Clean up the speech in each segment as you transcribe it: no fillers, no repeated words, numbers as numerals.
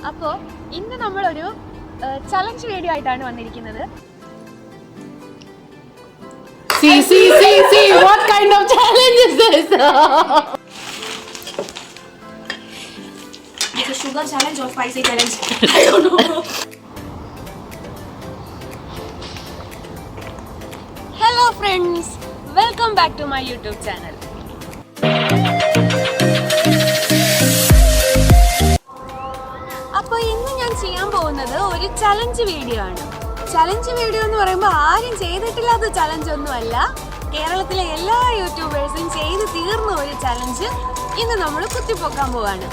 അപ്പോൾ ഇന്ന് നമ്മളൊരു ചലഞ്ച് വീഡിയോ ആയിട്ടാണ് വന്നിരിക്കുന്നത്. What kind of challenge is this? It's a sugar challenge or spicy challenge? I don't know. Hello friends, welcome back to my YouTube channel. അപ്പോൾ ഇന്ന് ഞാൻ ചെയ്യാൻ പോകുന്നത് ഒരു ചലഞ്ച് വീഡിയോ ആണ്. ചലഞ്ച് വീഡിയോ എന്ന് പറയുമ്പോൾ ആരും ചെയ്തിട്ടില്ലാത്ത ചലഞ്ച് ഒന്നുമല്ല, കേരളത്തിലെ എല്ലാ യൂട്യൂബേഴ്സും ചെയ്ത് തീർന്ന ഒരു ചലഞ്ച് ഇന്ന് നമ്മൾ കുത്തിപ്പൊക്കാൻ പോവാണ്.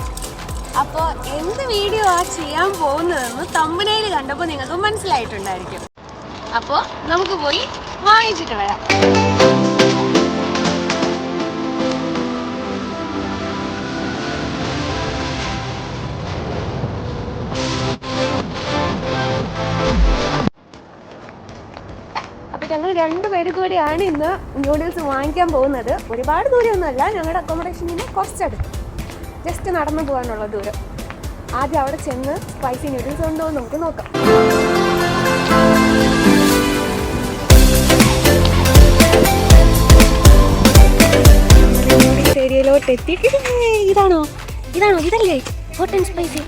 അപ്പോൾ എന്ത് വീഡിയോ ആ ചെയ്യാൻ പോകുന്നതെന്ന് തമ്പനയിൽ കണ്ടപ്പോൾ നിങ്ങൾക്ക് മനസ്സിലായിട്ടുണ്ടായിരിക്കും. അപ്പോൾ നമുക്ക് പോയി വാങ്ങിച്ചിട്ട് വരാം. ഞങ്ങൾ രണ്ടുപേരും കൂടിയാണ് ഇന്ന് ന്യൂഡിൽസ് വാങ്ങിക്കാൻ പോകുന്നത്. ഒരുപാട് ദൂരമൊന്നുമല്ല, ഞങ്ങളുടെ അക്കോമഡേഷനിൽ നിന്ന് കുറച്ചടുത്ത്, ജസ്റ്റ് നടന്നു പോകാനുള്ള ദൂരം. ആദ്യം അവിടെ ചെന്ന് സ്പൈസി ന്യൂഡിൽസ് ഉണ്ടോ എന്ന് നമുക്ക് നോക്കാം. ന്യൂഡിൽസ് ഏരിയയിലോട്ട് എത്തിയിട്ട് ഇതാണോ ഇതല്ലേ ഹോട്ട് ആൻഡ് സ്പൈസി?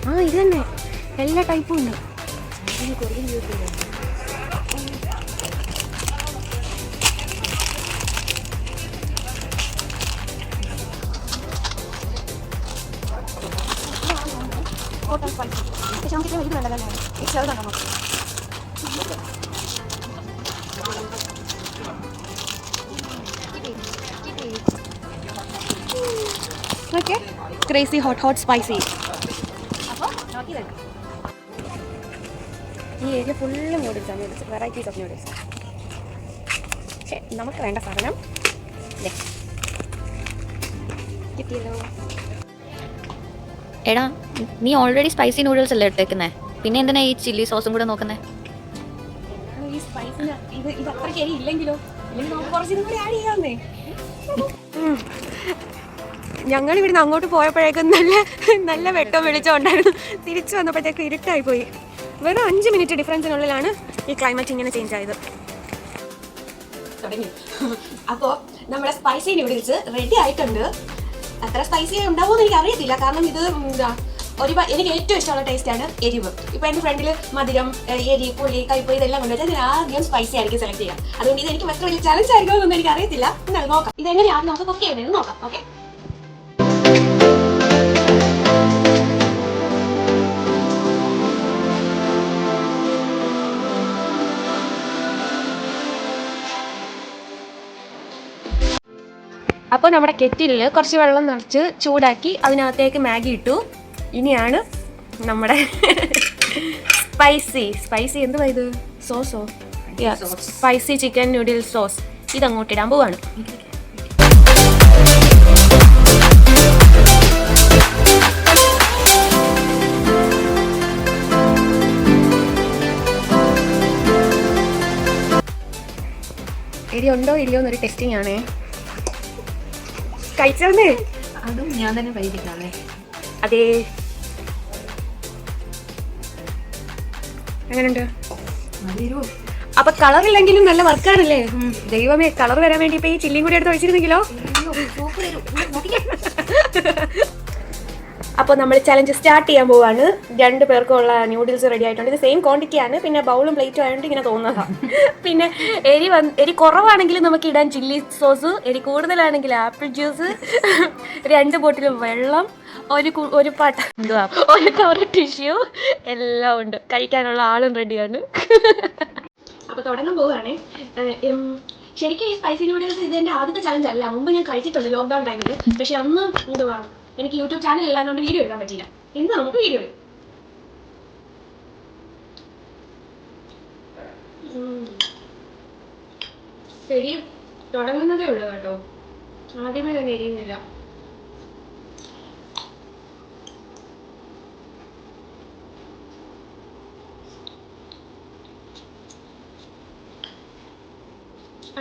ആ ഇത് തന്നെ, എല്ലാ ടൈപ്പും ഉണ്ട്. പക്ഷെ നമുക്ക് ഇത് വേണ്ടല്ലോ, ചെറുതാണോ? Okay, crazy hot spicy. അപ്പോൾ നോക്കി തന്നെ ഈ ഏരിയ ഫുള്ള് ന്യൂഡിൽസാണ്, ന്യൂഡിൽസ്, വെറൈറ്റീസ് ഓഫ് ന്യൂഡിൽസ്. പക്ഷേ നമുക്ക് വേണ്ട സാധനം കിട്ടിയല്ലോ. എടാ, നീ ഓൾറെഡി സ്പൈസി നൂഡിൽസ് അല്ലേ എടുത്തേക്കുന്നേ, പിന്നെ എന്തിനാ ഈ ചില്ലി സോസും കൂടെ നോക്കുന്നേ? ഈ സ്പൈസിന് ഇത് അത്രയ്ക്ക് എരി ഇല്ലെങ്കിലോ, ഇല്ലെങ്കിൽ നമുക്ക് കുറച്ചിനും കൂടി ആഡ് ചെയ്യാമെന്നേ. ഞങ്ങൾ ഇവിടുന്ന് അങ്ങോട്ട് പോയപ്പോഴേക്കും നല്ല വെട്ടം വെളിച്ചം ഉണ്ടായിരുന്നു. തിരിച്ചു വന്നപ്പോഴത്തേക്ക് ഇരുട്ടായി പോയി. വെറും 5 മിനിറ്റ് ഡിഫറൻസിനുള്ളിലാണ് ഈ ക്ലൈമറ്റ് ഇങ്ങനെ ചേഞ്ച് ആയത്. അപ്പോൾ നമ്മുടെ സ്പൈസി ന്യൂഡിൽസ് റെഡി ആയിട്ടുണ്ട്. അത്ര സ്പൈസി ഉണ്ടാവുമെന്ന് എനിക്ക് അറിയത്തില്ല, കാരണം ഇത് എനിക്ക് ഏറ്റവും ഇഷ്ടമുള്ള ടേസ്റ്റാണ് എരിവ്. ഇപ്പോൾ എൻ്റെ ഫ്രണ്ടിൽ മധുരം, എരി, പുളി, കയ്പ് ഇതെല്ലാം കൊണ്ടുവച്ചാൽ ഞാൻ ആദ്യം സ്പൈസി ആയിരിക്കും സെലക്ട് ചെയ്യുക. അതുകൊണ്ട് ഇത് എനിക്ക് എത്ര വലിയ ചലഞ്ച് ആയിരിക്കുമെന്നൊന്നും എനിക്ക് അറിയത്തില്ല. എന്നാൽ നോക്കാം ഇതെങ്ങനെയാണ് നമുക്ക് കുക്ക് ചെയ്യുന്നത് നോക്കാം. ഓക്കെ, അപ്പോൾ നമ്മുടെ കെറ്റിലിൽ കുറച്ച് വെള്ളം നിറച്ച് ചൂടാക്കി അതിനകത്തേക്ക് മാഗി ഇട്ടു. ഇനിയാണ് നമ്മുടെ സ്പൈസി എന്തുവാ ഇത്, സോസോ? സ്പൈസി ചിക്കൻ നൂഡിൽസ് സോസ് ഇതങ്ങോട്ട് ഇടാൻ പോവാണ്. എരി ഉണ്ടോ ഇല്ലയോ എന്നൊരു ടെസ്റ്റിംഗ് ആണേ. കഴിച്ചേ, അതും ഞാൻ തന്നെ പരീക്ഷിക്കാമേ. അതെ, എങ്ങനെയുണ്ട്? അപ്പൊ കളറില്ലെങ്കിലും നല്ല വർക്കാണല്ലേ. ദൈവമേ, കളർ വരാൻ വേണ്ടി ഇപ്പൊ ഈ ചില്ലിയും കൂടി എടുത്ത് ഒഴിച്ചിരുന്നെങ്കിലോ. അപ്പോൾ നമ്മൾ ചലഞ്ച് സ്റ്റാർട്ട് ചെയ്യാൻ പോവാണ്. 2 പേർക്കുള്ള ന്യൂഡിൽസ് റെഡി ആയിട്ടുണ്ട്. ഇത് സെയിം ക്വാണ്ടിറ്റി ആണ്, പിന്നെ ബൗളും പ്ലേറ്റും ആയതുകൊണ്ട് ഇങ്ങനെ തോന്നുന്നതാണ്. പിന്നെ എരി കുറവാണെങ്കിൽ നമുക്ക് ഇടാൻ ചില്ലി സോസ്, എരി കൂടുതലാണെങ്കിൽ ആപ്പിൾ ജ്യൂസ്, 2 ബോട്ടിൽ വെള്ളം, ഒരു പാട്ട ഒരു കവർ ടിഷ്യൂ എല്ലാം ഉണ്ട്. കഴിക്കാനുള്ള ആളും റെഡിയാണ്. അപ്പോൾ തുടങ്ങാൻ പോവുകയാണേ. ശരിക്കും ഈ സ്പൈസി നൂഡിൽസ് ഇത് എൻ്റെ ആദ്യത്തെ ചലഞ്ച് അല്ല, മുമ്പ് ഞാൻ കഴിച്ചിട്ടുണ്ട് ലോക്ക്ഡൗൺ ടൈമിൽ. പക്ഷെ അന്ന് എന്തുവാ, എനിക്ക് യൂട്യൂബ് ചാനൽ ഇല്ലാതുകൊണ്ട് വീഡിയോ എടുക്കാൻ പറ്റില്ല. ഇന്ന് നമുക്ക് വീഡിയോ എടുക്കാം. ശരി, തുടങ്ങുന്നതേ ഉള്ളൂ കേട്ടോ, ആദ്യമേ തന്നെ എരിയുന്നില്ല.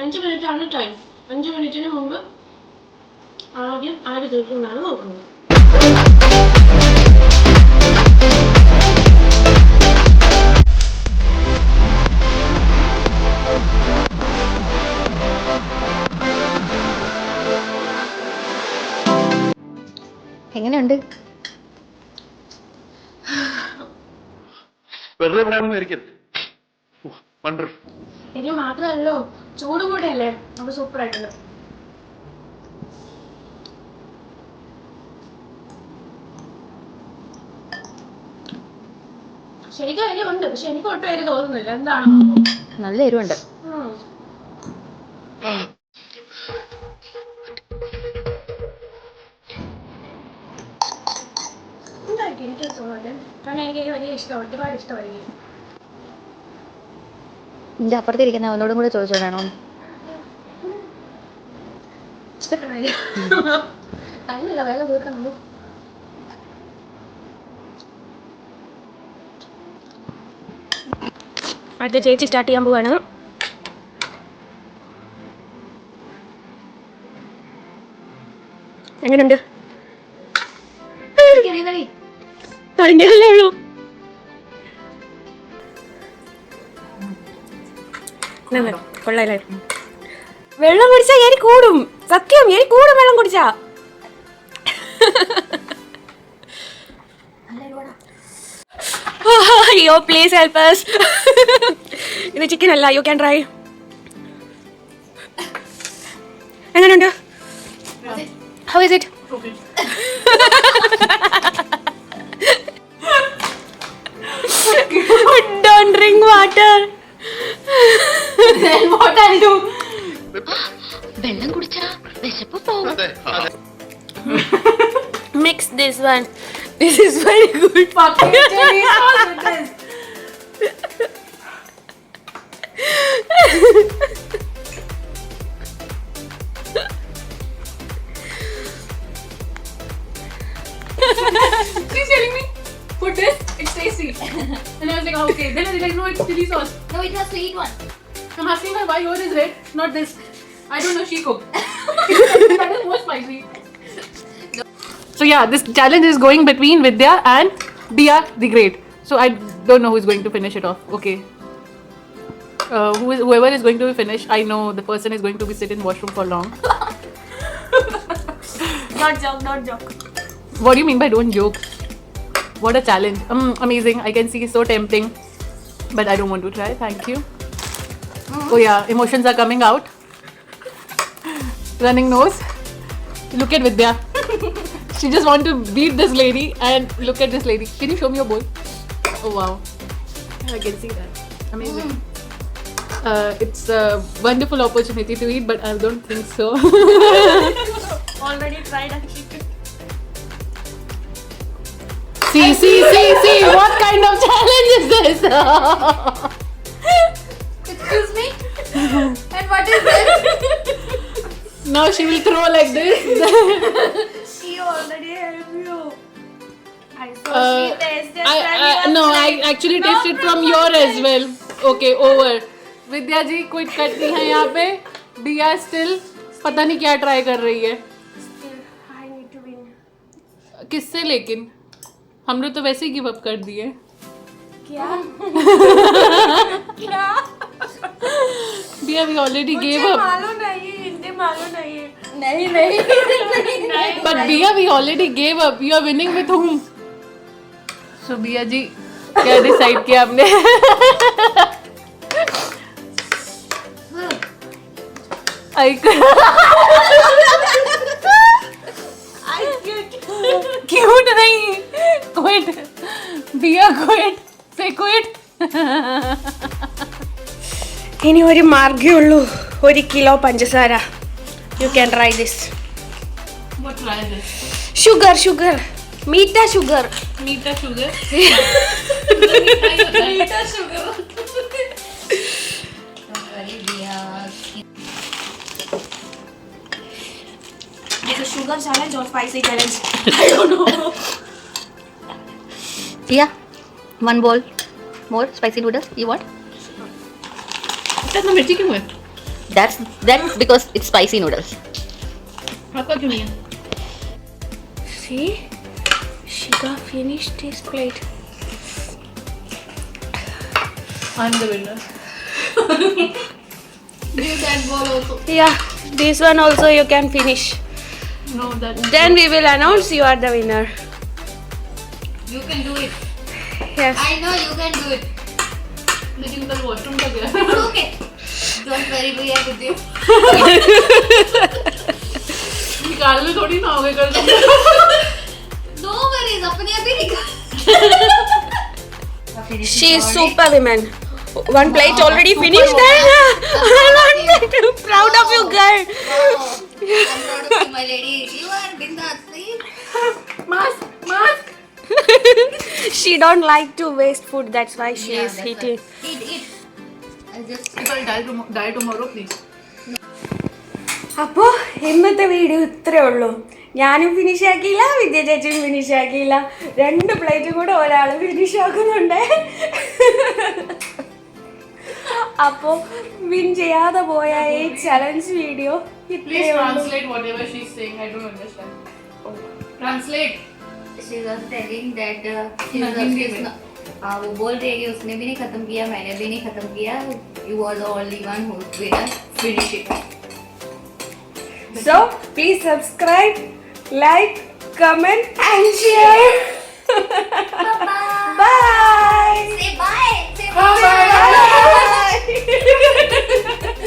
അഞ്ച് മിനിറ്റാണ് ടൈം. 5 മിനിറ്റിന് മുമ്പ് ആദ്യം ആര് തീർക്കുന്നതാണ് നോക്കുന്നത്. എങ്ങനെയുണ്ട്? വെറുതെ പറയാനൊന്നും ആയിരിക്കരുത്. വണ്ടർഫുൾ. എനിക്ക് മാത്രമല്ലോ ചൂടും കൂടെ അല്ലേ, അപ്പൊ സൂപ്പർ ആയിട്ടുണ്ട്. ശരിക്കും എരിവുണ്ട്, പക്ഷെ എനിക്ക് ഒട്ടും എരി തോന്നുന്നില്ല. എന്താണ്? നല്ല എരിവുണ്ട്. എന്തായിരിക്കും എനിക്ക് തോന്നുന്നത്, കാരണം എനിക്ക് വലിയ ഇഷ്ടം, ഒരുപാട് ഇഷ്ടമായിരിക്കും. നിന്റെ അപ്പുറത്തിരിക്കുന്ന അവനോടും കൂടെ ചോദിച്ചോടാണോ? അതിനല്ല വേഗം തീർക്കുന്നു. അടുത്ത ചേച്ചി സ്റ്റാർട്ട് ചെയ്യാൻ പോവാണ്. എങ്ങനെയുണ്ട്? കഴിഞ്ഞല്ലേ ഉള്ളൂ. കൊള്ളാല്ലേ? വെള്ളം കുടിച്ചാ എരി കൂടും, സത്യം എരി കൂടും വെള്ളം കുടിച്ചാ. അയ്യോ പ്ലീസ് ഹെൽപ്പ് us. ഇത് ചിക്കൻ അല്ല, യു ക്യാൻ ട്രൈ. എങ്ങനെയുണ്ട്? How is it? Don't drink water. Then what I'll do? വെള്ളം കുടിച്ചാ വിശപ്പ് പോവും. അതെ, അതെ. Mix this one. This is very good. Fucking chili sauce with this. She's telling me, put this, it's tasty. And I was like, oh, okay. Then I was like, no, it's chili sauce. No, it was sweet one. I'm asking her why yours is red, not this. I don't know, she cooked. That is more spicy. So yeah, this challenge is going between Vidya and Dia the Great. So I don't know who is going to finish it off. Okay. Whoever is going to be finished, I know the person is going to be sit in washroom for long. Not joke, not joke. What do you mean by don't joke? What a challenge. Amazing. I can see it's so tempting. But I don't want to try. Thank you. Oh yeah, emotions are coming out. Running nose. Look at Vidya. She just want to beat this lady and look at this lady. Can you show me your bowl? Oh wow. I can see that. Amazing. It's a wonderful opportunity to eat, but I don't think so. Already tried and she could. See. What kind of challenge is this? Excuse me? And what is this? Now she will throw like this. She already helped you. I saw she tasted. No, I actually tasted from your as well. Okay, over. Vidya ji quit करती हैं यहाँ पे. दिया still पता नहीं क्या try कर रही है. I need to win. किससे लेकिन हम लोग तो वैसे ही गिव अप कर दिए. क्या? दिया we already gave up. मालूम नहीं, हिंदी मालूम नहीं है. नहीं. But Bia, we already gave up. You are winning with whom? So Bia जी क्या डिसाइड किया आपने? क्यूट नहीं. Quit. Bia quit. Say quit. ഇനി ഒരു മാർഗ്ഗേ ഉള്ളൂ, 1 കിലോ പഞ്ചസാര. You can try this. What try this? Sugar meetha sugar. Meeta sugar. It's a sugar challenge or spicy challenge? I don't know. Yeah. One bowl. More spicy noodles. You want? इतना मिर्ची क्यों है? That's because it's spicy noodles. आपका क्यों नहीं है? See? Shiga finished his plate. I'm the winner. Give that ball also. Yeah, this one also you can finish. No, that. Then we will announce you are the winner. You can do it. Yes. I know you can do it. लेकिन कल washroom का गया. Okay. Don't worry, we are with you. निकालने थोड़ी ना होगे कल. No worries, अपने आप ही निकाल. She is super woman. One plate already finished. Proud of you, girl. Wow. I'm proud of you, my lady. You are bindas, please. Mask. She don't like to waste food. That's why she is that's eating. right. Eat. I'll just. People die tomorrow, please. അപ്പോൾ ഇന്നത്തെ video ഇത്രയേ ഉള്ളൂ. ഞാനും finish ആക്കിയില്ല, വിദ്യ ചേച്ചിയും finish ആക്കിയില്ല. 2 പ്ലേറ്റും കൂടെ ഒരാൾ finish ആക്കുന്നുണ്ട്. അപ്പോൾ വിൻ ചെയ്യാതെ പോയ ഈ challenge video Please translate whatever she's saying. I don't understand. Translate. She's also telling that वो बोल रही है कि उसने भी नहीं खत्म किया, मैंने भी नहीं खत्म किया. You are the only one who's winner. Finish it. So please subscribe, like, comment and share. Bye. Bye. Say bye. Say Bye. bye.